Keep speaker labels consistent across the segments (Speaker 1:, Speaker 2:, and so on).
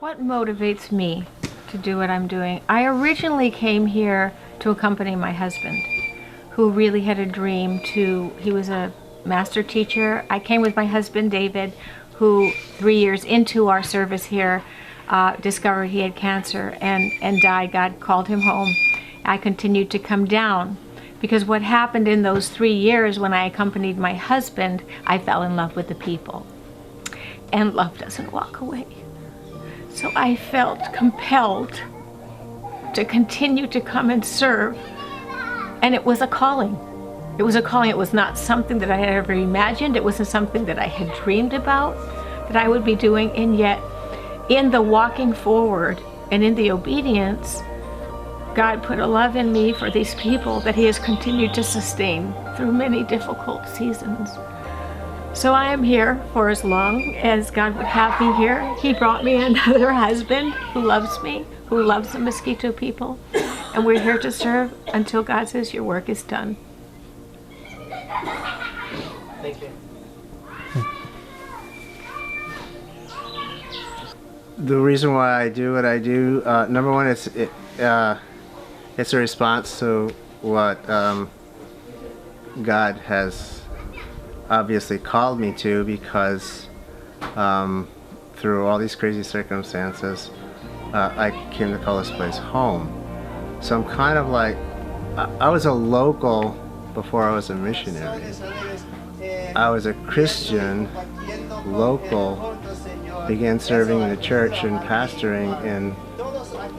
Speaker 1: What motivates me to do what I'm doing? I originally came here to accompany my husband, who really had a dream he was a master teacher. I came with my husband, David, who 3 years into our service here, discovered he had cancer and died. God called him home. I continued to come down because what happened in those 3 years when I accompanied my husband, I fell in love with the people. And love doesn't walk away. So I felt compelled to continue to come and serve. And it was a calling. It was a calling. It was not something that I had ever imagined. It wasn't something that I had dreamed about that I would be doing. And yet, in the walking forward and in the obedience, God put a love in me for these people that He has continued to sustain through many difficult seasons. So I am here for as long as God would have me here. He brought me another husband who loves me, who loves the Mosquito people. And we're here to serve until God says your work is done.
Speaker 2: Thank you.
Speaker 3: The reason why I do what I do, number one, it's a response to what God has obviously called me to, because through all these crazy circumstances, I came to call this place home. So I'm kind of like, I was a local before I was a missionary. I was a Christian, local, began serving in the church and pastoring in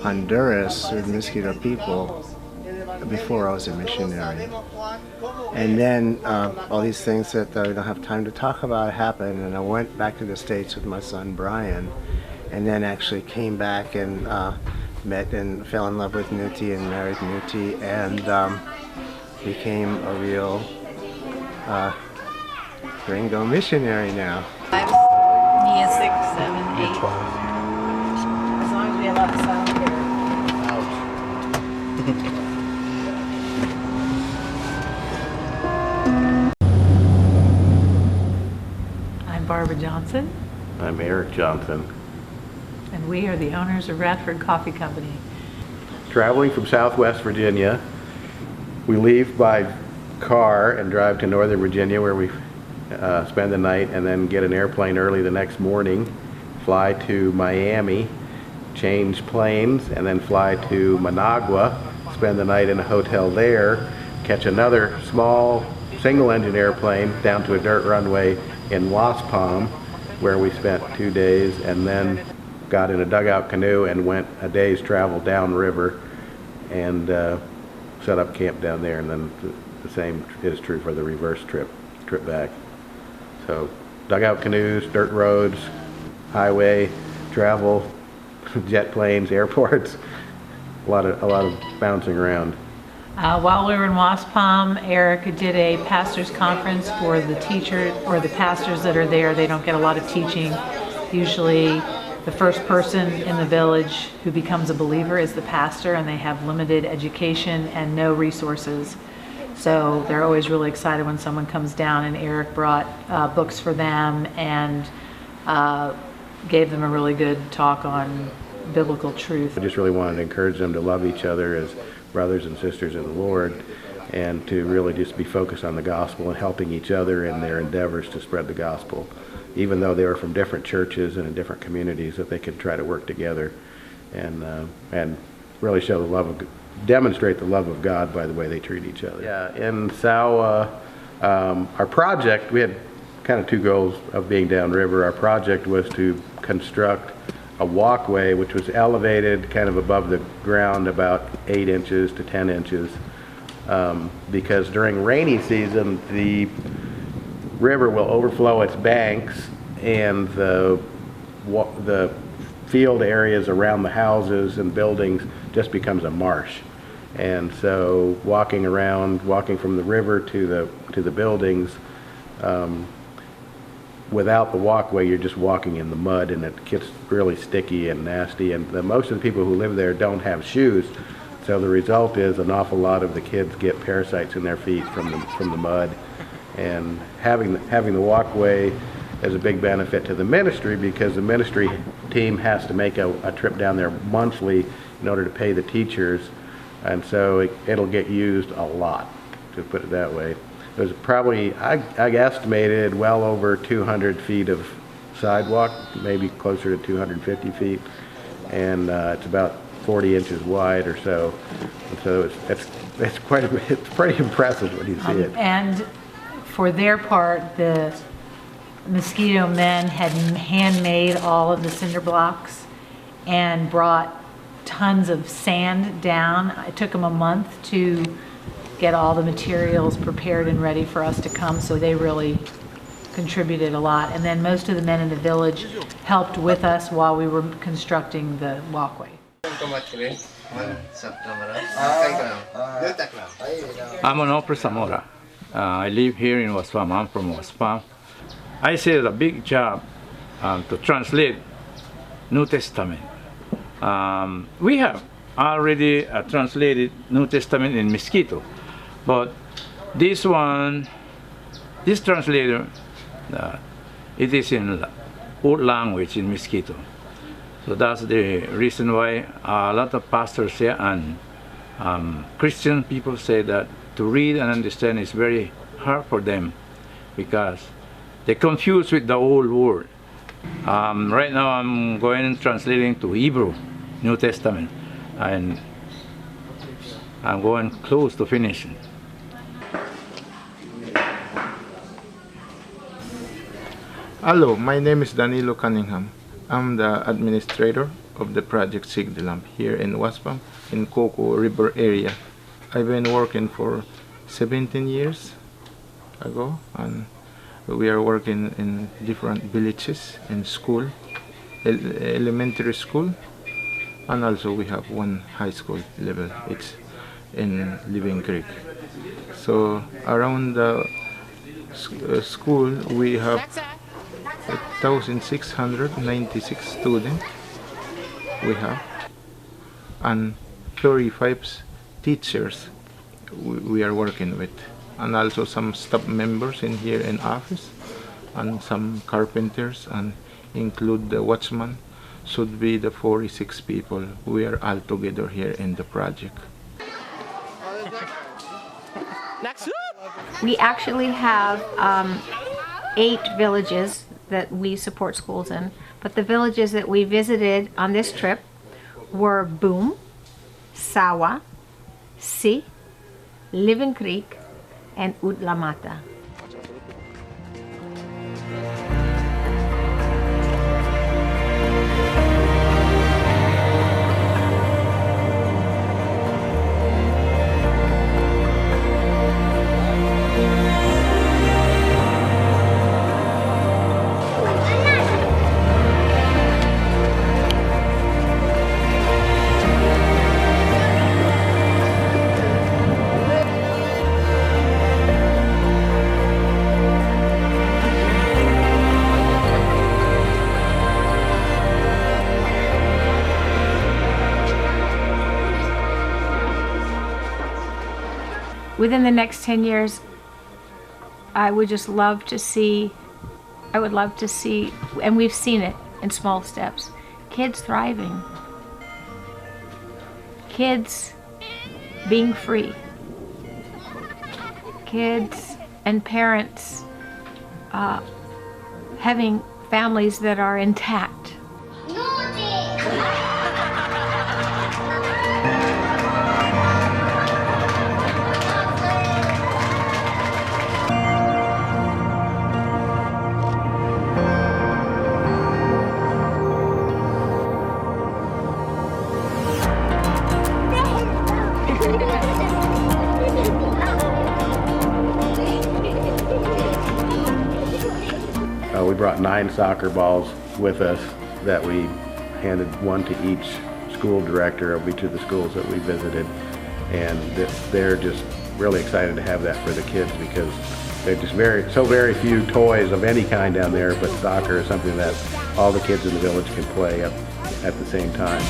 Speaker 3: Honduras with Mosquito people before I was a missionary. And then all these things that we don't have time to talk about happened, and I went back to the States with my son Brian, and then actually came back and met and fell in love with Nuti and married Nuti, and became a real gringo missionary now.
Speaker 4: 5, 6, 7, 8. As long as we have lots of sound here. I'm Barbara Johnson.
Speaker 5: I'm Eric Johnson.
Speaker 4: And we are the owners of Radford Coffee Company.
Speaker 5: Traveling from Southwest Virginia, we leave by car and drive to Northern Virginia, where we spend the night, and then get an airplane early the next morning, fly to Miami, change planes, and then fly to Managua, spend the night in a hotel there, catch another small single-engine airplane down to a dirt runway in Waspam, where we spent 2 days, and then got in a dugout canoe and went a day's travel downriver and set up camp down there. And then the same is true for the reverse trip back. So dugout canoes, dirt roads, highway travel, jet planes, airports, a lot of bouncing around.
Speaker 4: While we were in Waspam, Eric did a pastor's conference for the teachers or the pastors that are there. They don't get a lot of teaching. Usually the first person in the village who becomes a believer is the pastor, and they have limited education and no resources. So they're always really excited when someone comes down, and Eric brought books for them and gave them a really good talk on biblical truth.
Speaker 5: I just really wanted to encourage them to love each other as brothers and sisters in the Lord, and to really just be focused on the gospel and helping each other in their endeavors to spread the gospel. Even though they were from different churches and in different communities, that they could try to work together and really show the love of, demonstrate the love of God by the way they treat each other. Yeah, in Sawa, our project, we had kind of two goals of being downriver. Our project was to construct a walkway which was elevated kind of above the ground about 8 inches to 10 inches, because during rainy season the river will overflow its banks, and the field areas around the houses and buildings just becomes a marsh. And so walking from the river to the buildings, without the walkway, you're just walking in the mud, and it gets really sticky and nasty. And most of the people who live there don't have shoes, so the result is an awful lot of the kids get parasites in their feet from the mud. And having the walkway is a big benefit to the ministry, because the ministry team has to make a trip down there monthly in order to pay the teachers, and so it'll get used a lot, to put it that way. There's probably, I estimated well over 200 feet of sidewalk, maybe closer to 250 feet, and it's about 40 inches wide or so. And so it's quite it's pretty impressive when you see it.
Speaker 4: And for their part, the Mosquito Men had handmade all of the cinder blocks and brought tons of sand down. It took them a month to get all the materials prepared and ready for us to come, so they really contributed a lot. And then most of the men in the village helped with us while we were constructing the walkway.
Speaker 2: I'm Onofre Zamora. I live here in Waspam. I'm from Waspam. I say it's a big job to translate New Testament. We have already translated New Testament in Mosquito, but this translator, it is in old language in Mosquito. So that's the reason why a lot of pastors here and Christian people say that to read and understand is very hard for them because they're confused with the old word. Right now I'm going translating to Hebrew, New Testament, and I'm going close to finishing.
Speaker 6: Hello, my name is Danilo Cunningham. I'm the administrator of the project Sigdalamp here in Waspam, in Coco River area. I've been working for 17 years ago, and we are working in different villages, in school, elementary school, and also we have one high school level. It's in Living Creek. So around the school we have 1,696 students we have, and 35 teachers we are working with, and also some staff members in here in office, and some carpenters, and include the watchman. Should be the 46 people. We are all together here in the project.
Speaker 1: We actually have 8 villages that we support schools in, but the villages that we visited on this trip were Boom, Sawa, Si, Living Creek, and Utlamata. Within the next 10 years, I would love to see, and we've seen it in small steps, kids thriving, kids being free, kids and parents having families that are intact.
Speaker 5: We brought 9 soccer balls with us that we handed one to each school director of each of the schools that we visited, and they're just really excited to have that for the kids because there's just very few toys of any kind down there, but soccer is something that all the kids in the village can play at the same time.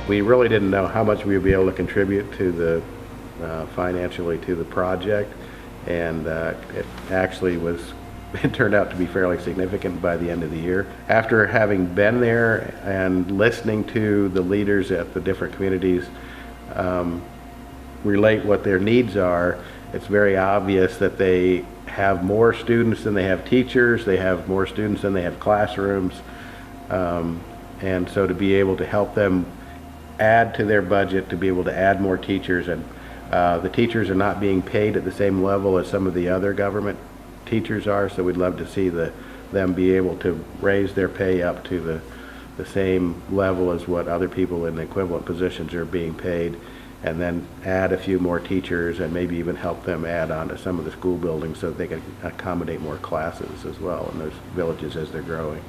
Speaker 5: We really didn't know how much we would be able to contribute to the financially to the project, and it actually was. It turned out to be fairly significant by the end of the year. After having been there and listening to the leaders at the different communities relate what their needs are, it's very obvious that they have more students than they have teachers, they have more students than they have classrooms, and so to be able to help them add to their budget, to be able to add more teachers, and the teachers are not being paid at the same level as some of the other government teachers are, so we'd love to see them be able to raise their pay up to the same level as what other people in equivalent positions are being paid, and then add a few more teachers and maybe even help them add on to some of the school buildings so that they can accommodate more classes as well in those villages as they're growing.